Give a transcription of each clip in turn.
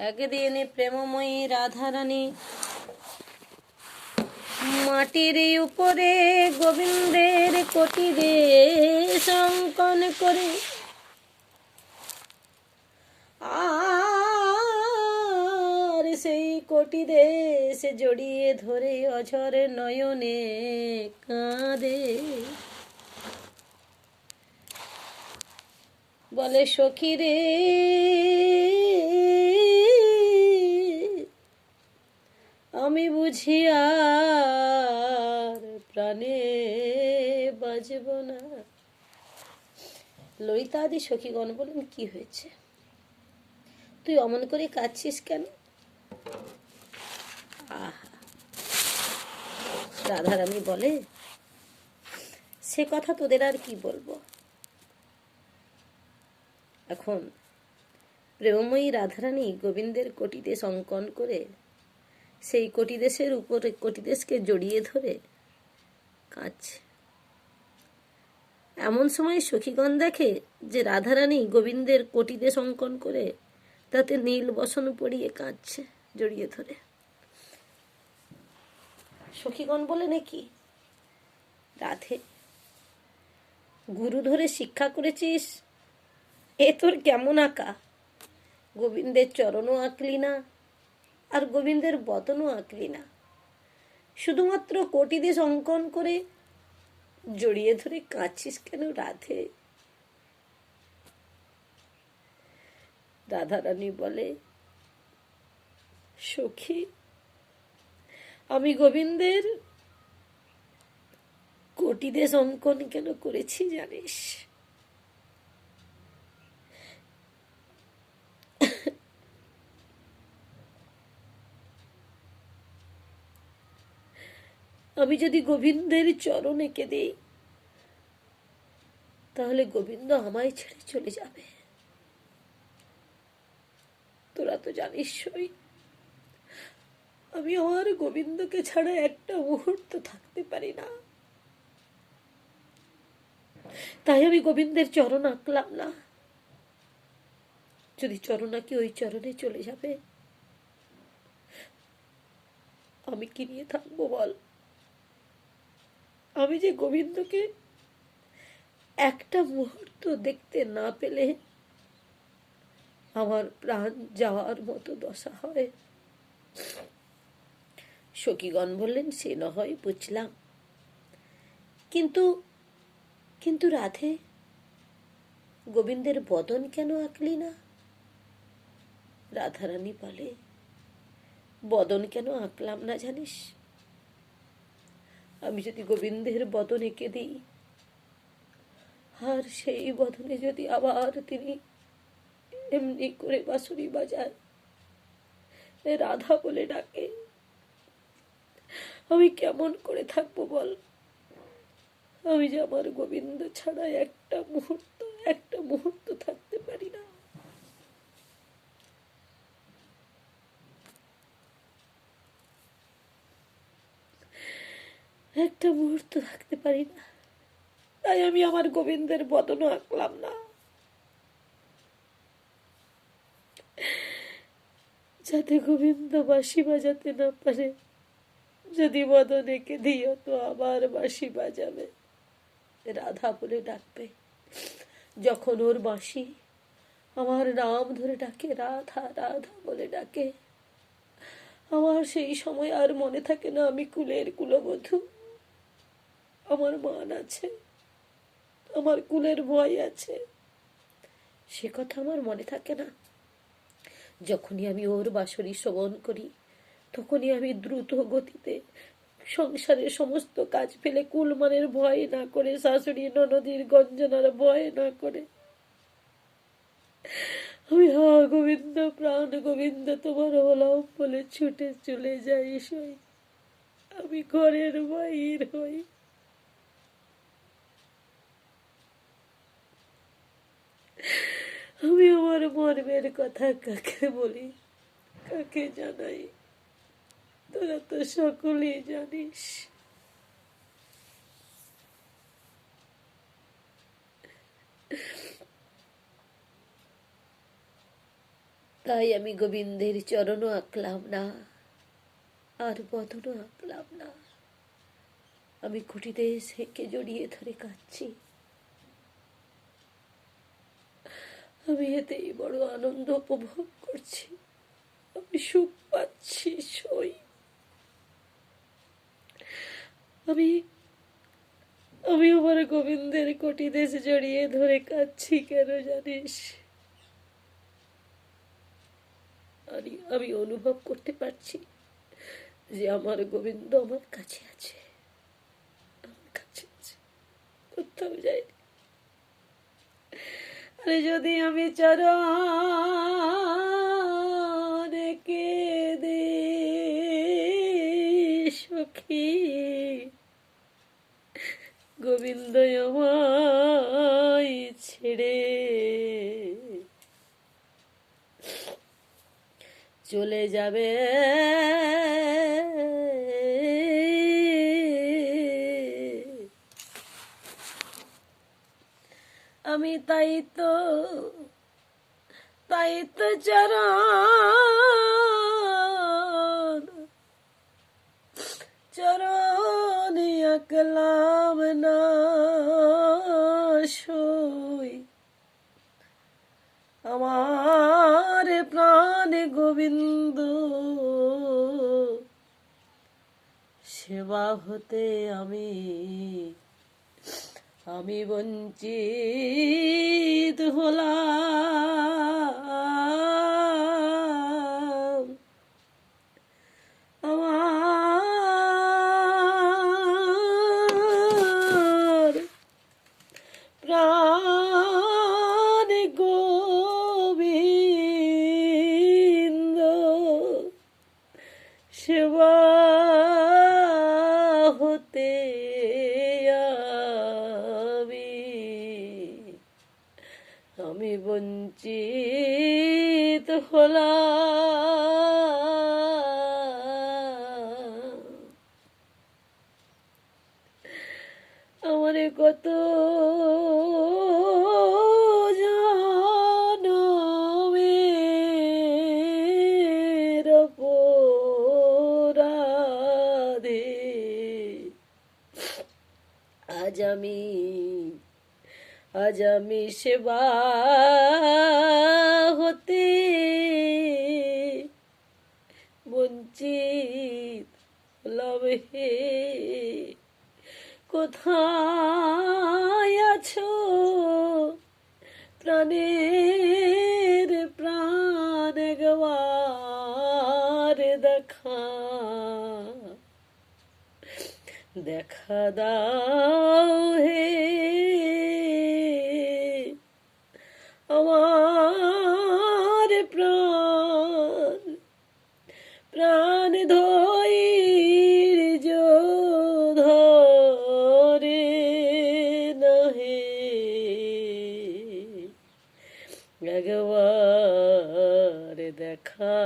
একদিন প্রেমময়ী রাধারানী মাটির উপরে গোবিন্দের কটিদেশ অঙ্কন করে আর সেই কটিদেশ জড়িয়ে ধরে অঝর নয়নে কাঁদে। বলে সখী রে আমি বুঝি আর প্রাণে বাজব না। ললিতাদি সখীগণ বলেন, কি হয়েছে, তুই অমন করে কাঁদছিস কেন? আহা, রাধারানী বলে, সে কথা তোদের আর কি বলবো। এখন প্রেমময়ী রাধারানী গোবিন্দের কটিদেশ অঙ্কন করে সেই কটিদেশের উপরে কটিদেশকে জড়িয়ে ধরে কাঁদছে। এমন সময় সখীগণ দেখে যে রাধারানী গোবিন্দের কটিদেশ অঙ্কন করে তাতে নীল বসন পরিয়ে কাঁদছে জড়িয়ে ধরে। সখীগণ বলে, নাকি রাধে, গুরু ধরে শিক্ষা করেছিস, এ তোর কেমন আঁকা? গোবিন্দের চরণও আঁকলি না আর গোবিন্দের বদনও আঁকলি না, শুধুমাত্র কটিদেশ অঙ্কন করে জড়িয়ে ধরে কাঁদছিস কেন রাধে? রাধারানী বলে, সখী, আমি গোবিন্দের কটিদেশ অঙ্কন কেন করেছি জানিস? আমি যদি গোবিন্দের চরণ এঁকে দিই তাহলে গোবিন্দ আমায় ছেড়ে চলে যাবে। তোরা তো জানিস আমি আমার গোবিন্দকে ছাড়া একটা মুহূর্ত থাকতে পারি না, তাই আমি গোবিন্দের চরণ আঁকলাম না। যদি চরণ আঁকি ওই চরণে চলে যাবে, আমি কি নিয়ে থাকবো বল? আমি যে গোবিন্দকে একটা মুহূর্ত দেখতে না পেলে আমার প্রাণ যাওয়ার মতো দশা হয়। সখীগণ বললেন, সে না হয় বুঝলাম, কিন্তু কিন্তু রাধে, গোবিন্দের বদন কেন আঁকলি না? রাধারানী বলে, বদন কেন আঁকলাম না জানিস? আমি যদি গোবিন্দের বদন এঁকে দিই আর সেই বদনে যদি আবার তিনি এমনি করে বাঁশুরি বাজায়, রাধা বলে ডাকে, আমি কেমন করে থাকবো বল? আমি যে আমার গোবিন্দ ছাড়া একটা মুহূর্ত থাকতে পারি না। একটা মুহূর্ত থাকতে পারি না, তাই আমি আমার গোবিন্দের বদনও আঁকলাম না, যাতে গোবিন্দ বাঁশি বাজাতে না পারে। যদি বদন এঁকে দিও তো আবার বাঁশি বাজাবে, রাধা বলে ডাকবে। যখন ওর বাঁশি আমার নাম ধরে ডাকে, রাধা রাধা বলে ডাকে, আমার সেই সময় আর মনে থাকে না আমি কুলের কুলবধূ, আমার মান আছে, আমার কুলের ভয় আছে, সে কথা আমার মনে থাকে না। যখনই আমি ওর বাঁশরি শ্রবণ করি তখনই আমি দ্রুত গতিতে সংসারের সমস্ত কাজ ফেলে, কুলমানের ভয় না করে, শাশুড়ি ননদির গঞ্জনার ভয় না করে, আমি হা গোবিন্দ, প্রাণ গোবিন্দ তোমার হলাম বলে ছুটে চলে যাই। সই আমি ঘরের বাহির হই। আমি আমার মর্মের কথা কাকে বলি, কাকে জানাই? তোরা তো সকলেই জানিস। তাই আমি গোবিন্দের চরণও আঁকলাম না, আর বদনও আঁকলাম না। আমি খুঁটিতে সেকে জড়িয়ে ধরে কাঁদছি। আমি এতেই বড় আনন্দ উপভোগ করছি, আমি সুখ পাচ্ছি। সই আমি আমি আমার গোবিন্দের কটিদেশ জড়িয়ে ধরে কাঁদছি কেন জানিস? আমি অনুভব করতে পারছি যে আমার গোবিন্দ আমার কাছে আছে, আমার কাছে আছে, কোথাও যাইনি। আরে যদি আমি চরণে কেঁদে সখী, গোবিন্দ আমায় ছেড়ে চলে যাবে, আমি তাই তো চরণে আঁকলাম না সই। আমার প্রাণ গোবিন্দ সেবা হতে আমি বঞ্চিত হলাম। আমার প্রাণ গোবিন্দ সেবা হতে আমি বঞ্চিত হলাম। আমারে কত জনমের অপরাধে আজ আমি সেবা হতে বঞ্চিত হলাম। হে কোথায় আছো প্রাণের প্রাণ, একবার দেখা দাও হে আমার প্রাণ ধৈর্য ধরে নহে, একবার দেখা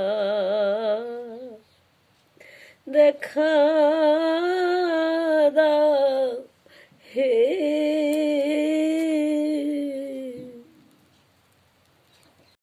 দাও হে